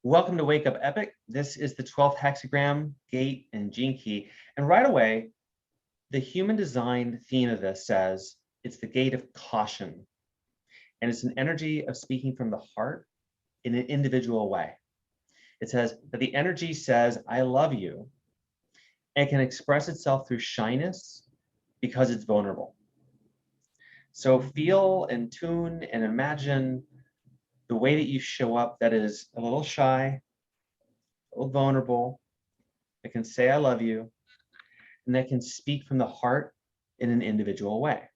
Welcome to Wake Up Epic. This is the 12th hexagram, gate, and gene key. And right away, the human design theme of this says it's the gate of caution. And it's an energy of speaking from the heart in an individual way. It says that the energy says, I love you, and can express itself through shyness because it's vulnerable. So feel and tune and imagine the way that you show up that is a little shy, a little vulnerable, that can say I love you, and that can speak from the heart in an individual way.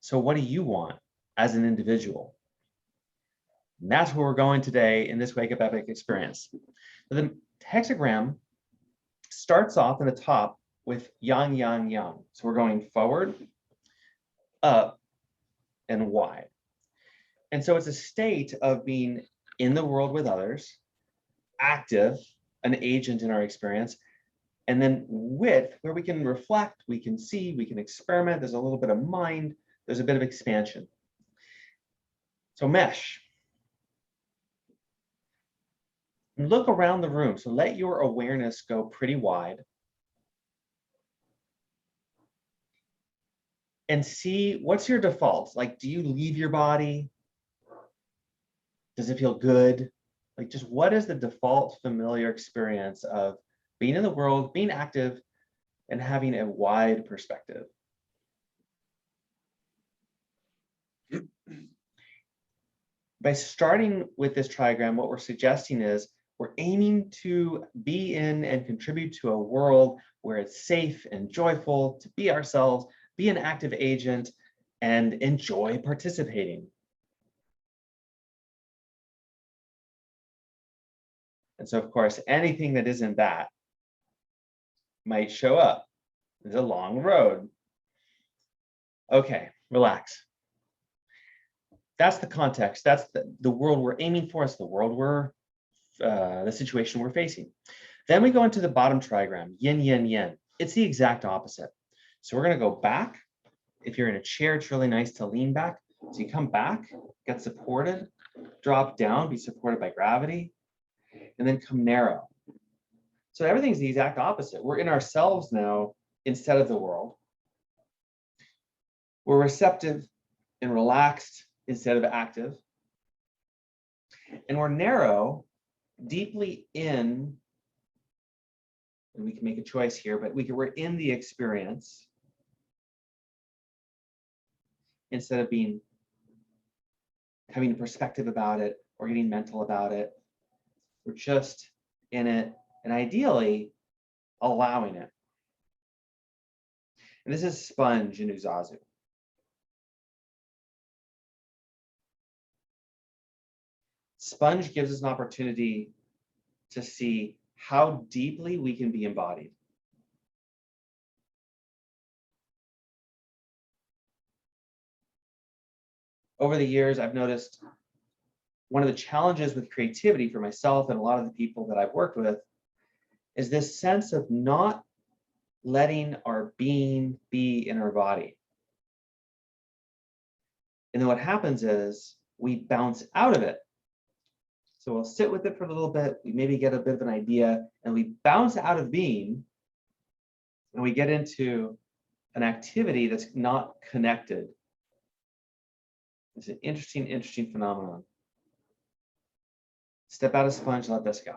So what do you want as an individual? And that's where we're going today in this Wake Up Epic experience. The hexagram starts off in the top with yang, yang, yang. So we're going forward, up, and wide. And so it's a state of being in the world with others, active, an agent in our experience, and then width, where we can reflect, we can see, we can experiment. There's a little bit of mind, there's a bit of expansion. So mesh. Look around the room. So let your awareness go pretty wide. And see, what's your default? Like, do you leave your body? Does it feel good? Like, just what is the default familiar experience of being in the world, being active, and having a wide perspective? By starting with this trigram, what we're suggesting is we're aiming to be in and contribute to a world where it's safe and joyful to be ourselves, be an active agent, and enjoy participating. And so, of course, anything that isn't that might show up. It's a long road. Okay, relax. That's the context. That's the world we're aiming for. It's the world the situation we're facing. Then we go into the bottom trigram, yin, yin, yin. It's the exact opposite. So we're going to go back. If you're in a chair, it's really nice to lean back. So you come back, get supported, drop down, be supported by gravity, and then come narrow. So everything's the exact opposite. We're in ourselves now instead of the world. We're receptive and relaxed instead of active. And we're narrow, deeply in, and we can make a choice here, but we're in the experience instead of having a perspective about it or getting mental about it. We're just in it, and ideally allowing it. And this is sponge in UZAZU. Sponge gives us an opportunity to see how deeply we can be embodied. Over the years, I've noticed one of the challenges with creativity for myself and a lot of the people that I've worked with is this sense of not letting our being be in our body. And then what happens is we bounce out of it. So we'll sit with it for a little bit, we maybe get a bit of an idea, and we bounce out of being, and we get into an activity that's not connected. It's an interesting phenomenon. Step out of sponge, let this go.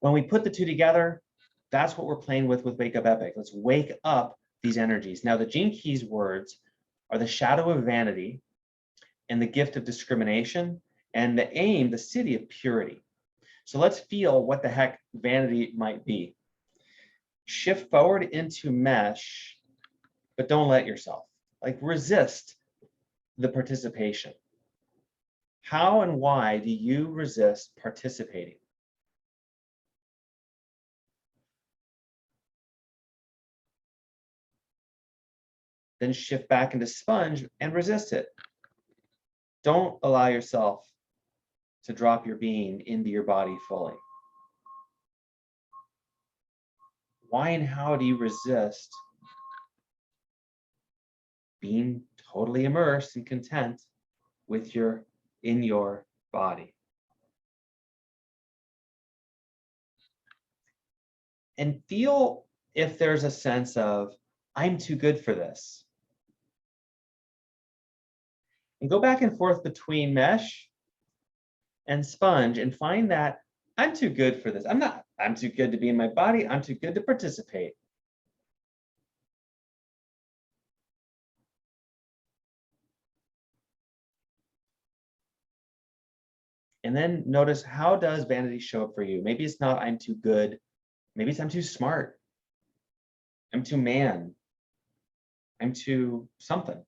When we put the two together, that's what we're playing with Wake Up Epic. Let's wake up these energies. Now, the Gene Keys words are the shadow of vanity and the gift of discrimination, and the aim, the city of purity. So let's feel what the heck vanity might be. Shift forward into mesh, but don't let yourself. Like, resist the participation. How and why do you resist participating? Then shift back into sponge and resist it. Don't allow yourself to drop your being into your body fully. Why and how do you resist being totally immersed and content with in your body? and feel if there's a sense of, I'm too good for this. And go back and forth between mesh and sponge and find that I'm too good for this. I'm too good to be in my body. I'm too good to participate. And then notice, how does vanity show up for you? Maybe it's not I'm too good. Maybe it's I'm too smart. I'm too man. I'm too something.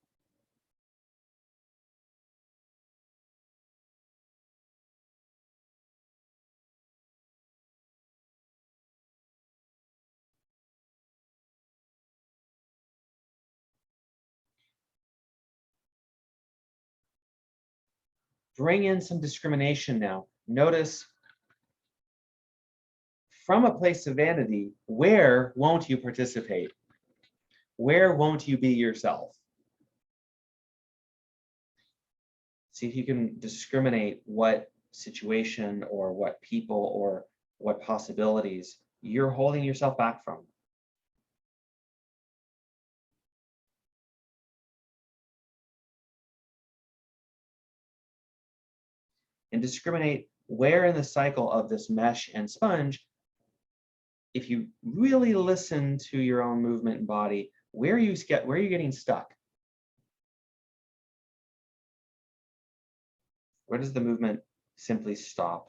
Bring in some discrimination now. Notice, from a place of vanity, where won't you participate? Where won't you be yourself? See if you can discriminate what situation or what people or what possibilities you're holding yourself back from. And discriminate where in the cycle of this mesh and sponge, if you really listen to your own movement and body, where are you getting stuck? Where does the movement simply stop?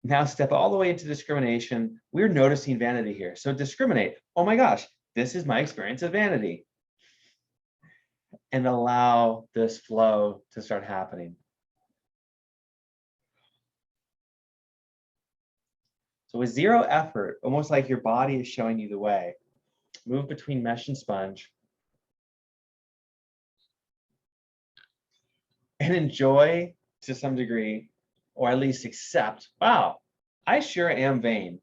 Now step all the way into discrimination. We're noticing vanity here. So discriminate. Oh my gosh, this is my experience of vanity. And allow this flow to start happening. So with zero effort, almost like your body is showing you the way, move between mesh and sponge. And enjoy to some degree, or at least accept, wow, I sure am vain.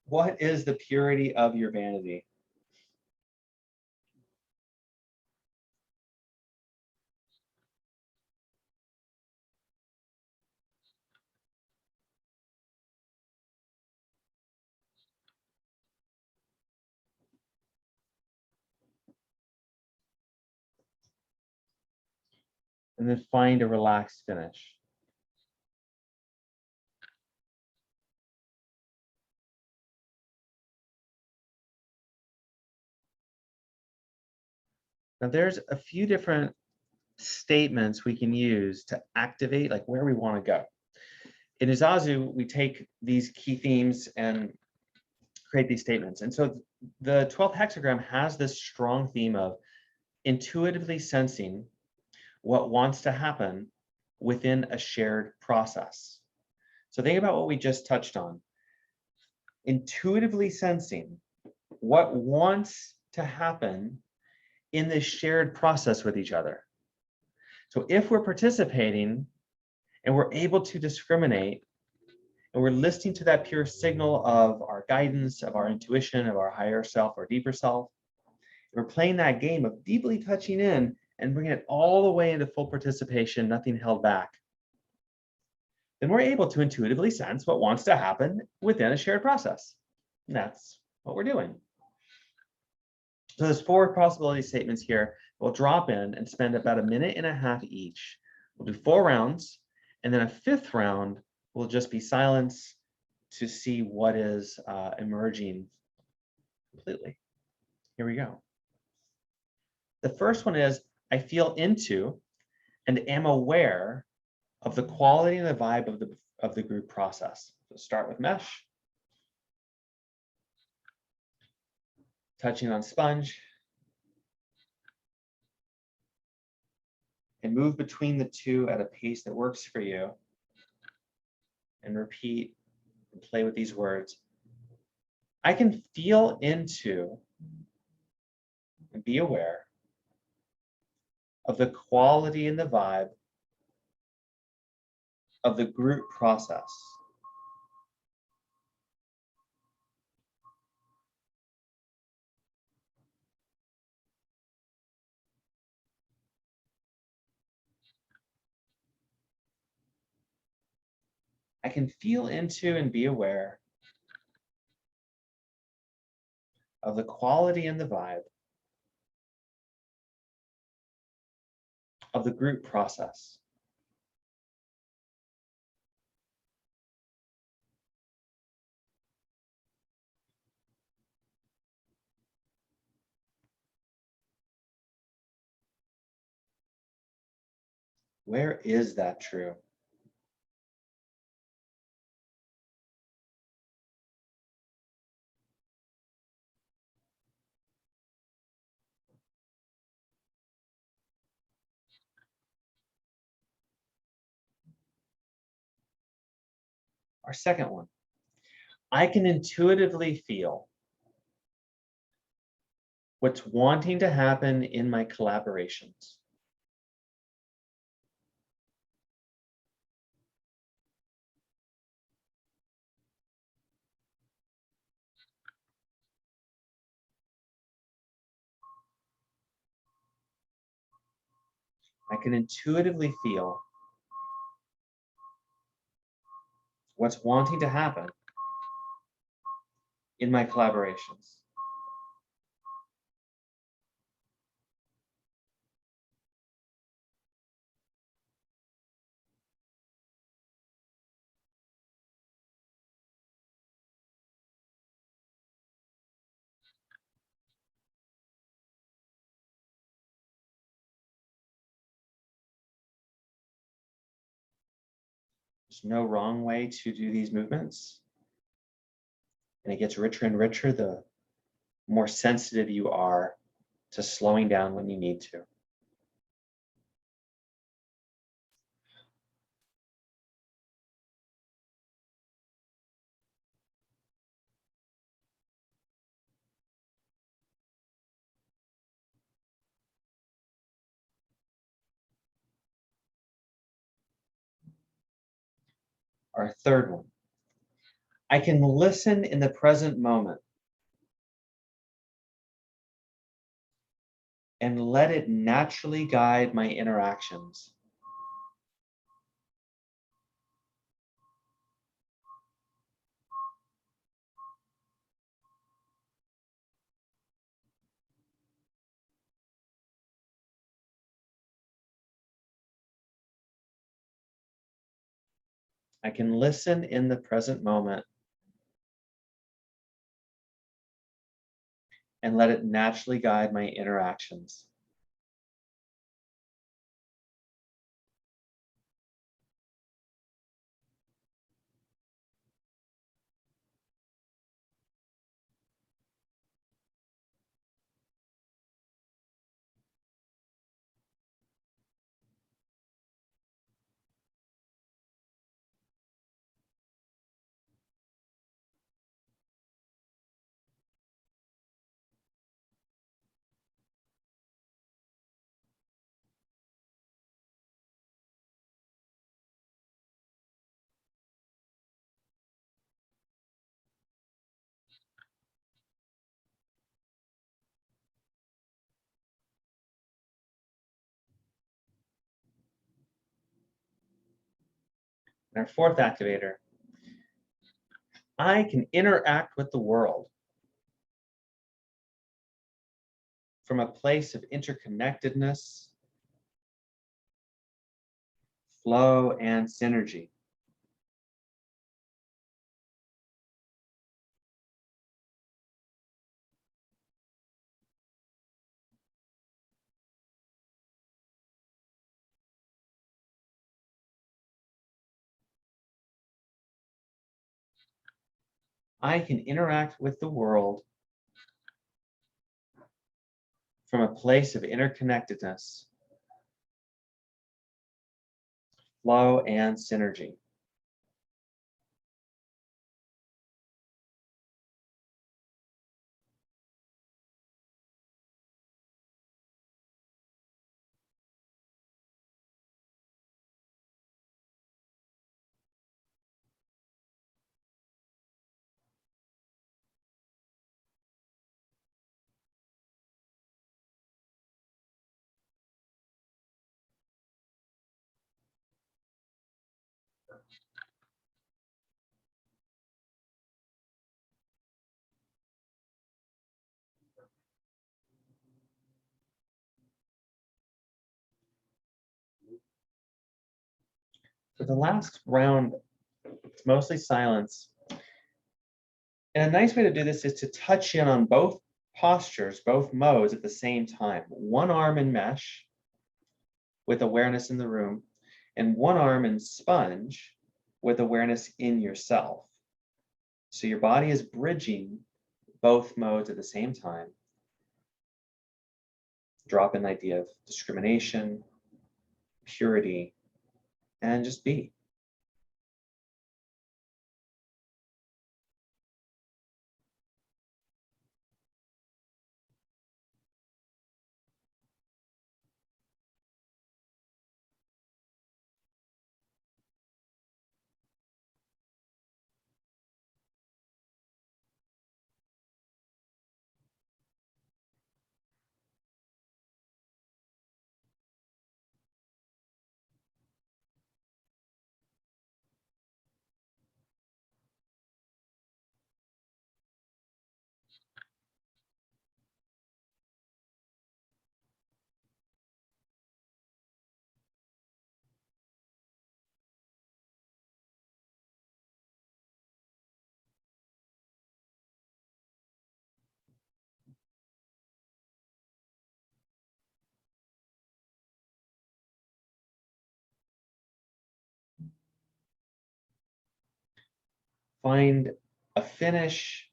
What is the purity of your vanity? And then find a relaxed finish. Now there's a few different statements we can use to activate like where we want to go. In UZAZU, we take these key themes and create these statements. And so the 12th hexagram has this strong theme of intuitively sensing what wants to happen within a shared process. So think about what we just touched on. Intuitively sensing what wants to happen in this shared process with each other. So if we're participating and we're able to discriminate and we're listening to that pure signal of our guidance, of our intuition, of our higher self or deeper self, we're playing that game of deeply touching in and bringing it all the way into full participation, nothing held back, then we're able to intuitively sense what wants to happen within a shared process. And that's what we're doing. So there's 4 possibility statements here. We'll drop in and spend about 1.5 minutes each. We'll do 4 rounds, and then a 5th round will just be silence to see what is emerging completely. Here we go. The first one is, I feel into and am aware of the quality and the vibe of the group process. So start with mesh, touching on sponge, and move between the two at a pace that works for you. And repeat and play with these words. I can feel into and be aware of the quality and the vibe of the group process. I can feel into and be aware of the quality and the vibe of the group process. Where is that true? Our second one, I can intuitively feel what's wanting to happen in my collaborations. I can intuitively feel what's wanting to happen in my collaborations. There's no wrong way to do these movements. And it gets richer and richer the more sensitive you are to slowing down when you need to. Our third one, I can listen in the present moment and let it naturally guide my interactions. I can listen in the present moment and let it naturally guide my interactions. And our fourth activator, I can interact with the world from a place of interconnectedness, flow, and synergy. I can interact with the world from a place of interconnectedness, flow, and synergy. For the last round, it's mostly silence. And a nice way to do this is to touch in on both postures, both modes at the same time. One arm in mesh with awareness in the room, and one arm in sponge with awareness in yourself. So your body is bridging both modes at the same time. Drop in the idea of discrimination, purity, and just be. Find a finish.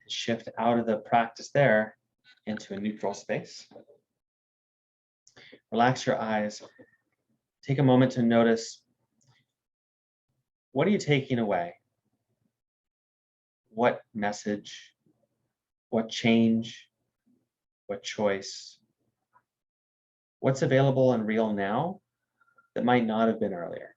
Shift out of the practice there into a neutral space. Relax your eyes. Take a moment to notice, what are you taking away? What message? What change? What choice? What's available and real now that might not have been earlier?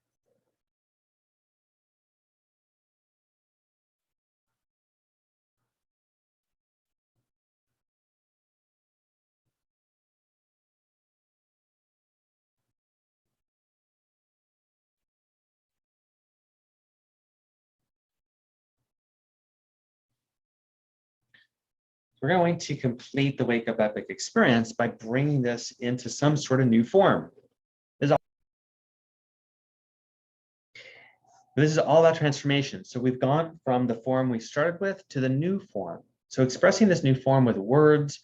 We're going to complete the Wake Up Epic experience by bringing this into some sort of new form. This is all about transformation. So we've gone from the form we started with to the new form. So expressing this new form with words,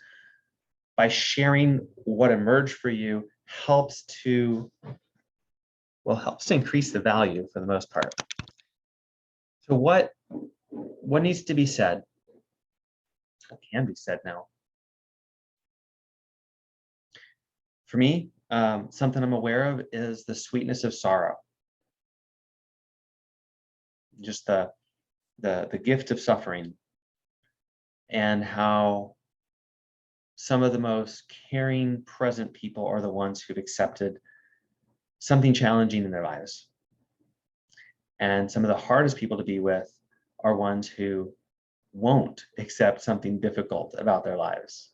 by sharing what emerged for you, helps to increase the value for the most part. So what needs to be said? What can be said now? For me, something I'm aware of is the sweetness of sorrow. Just the gift of suffering, and how some of the most caring, present people are the ones who've accepted something challenging in their lives. And some of the hardest people to be with are ones who won't accept something difficult about their lives.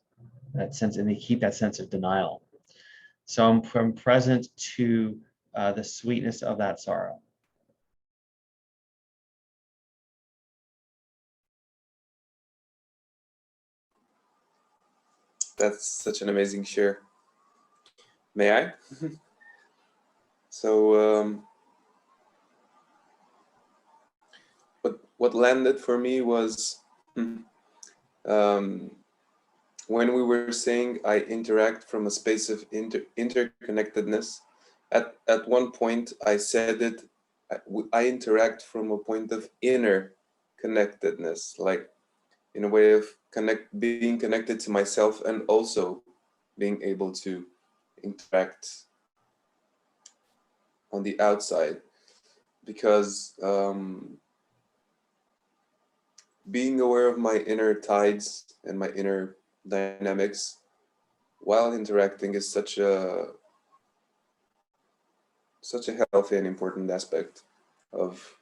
That sense, and they keep that sense of denial. So I'm present to the sweetness of that sorrow. That's such an amazing share. May I? So what landed for me was when we were saying I interact from a space of interconnectedness. At one point I said it, I interact from a point of inner connectedness, like in a way of being connected to myself, and also being able to interact on the outside, because being aware of my inner tides and my inner dynamics while interacting is such a healthy and important aspect of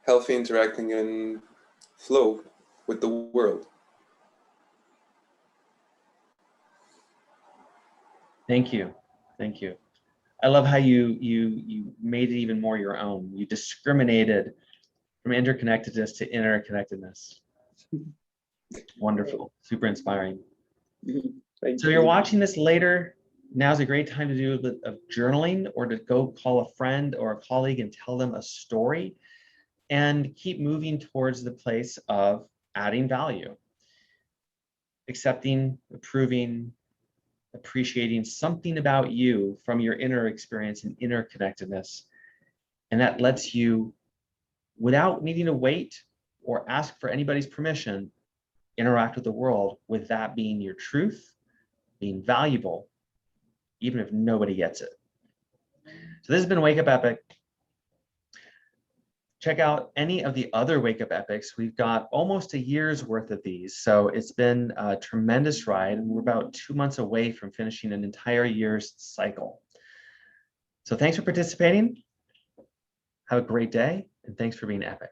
healthy interacting and flow with the world. Thank you. Thank you. I love how you made it even more your own. You discriminated from interconnectedness to interconnectedness. Wonderful. Super inspiring. So you're watching this later. Now's a great time to do a bit of journaling or to go call a friend or a colleague and tell them a story and keep moving towards the place of adding value, accepting, approving, appreciating something about you from your inner experience and interconnectedness. And that lets you, without needing to wait or ask for anybody's permission, interact with the world with that being your truth, being valuable, even if nobody gets it. So this has been Wake Up Epic. Check out any of the other Wake Up Epics. We've got almost a year's worth of these. So it's been a tremendous ride. And we're about 2 months away from finishing an entire year's cycle. So thanks for participating. Have a great day. And thanks for being epic.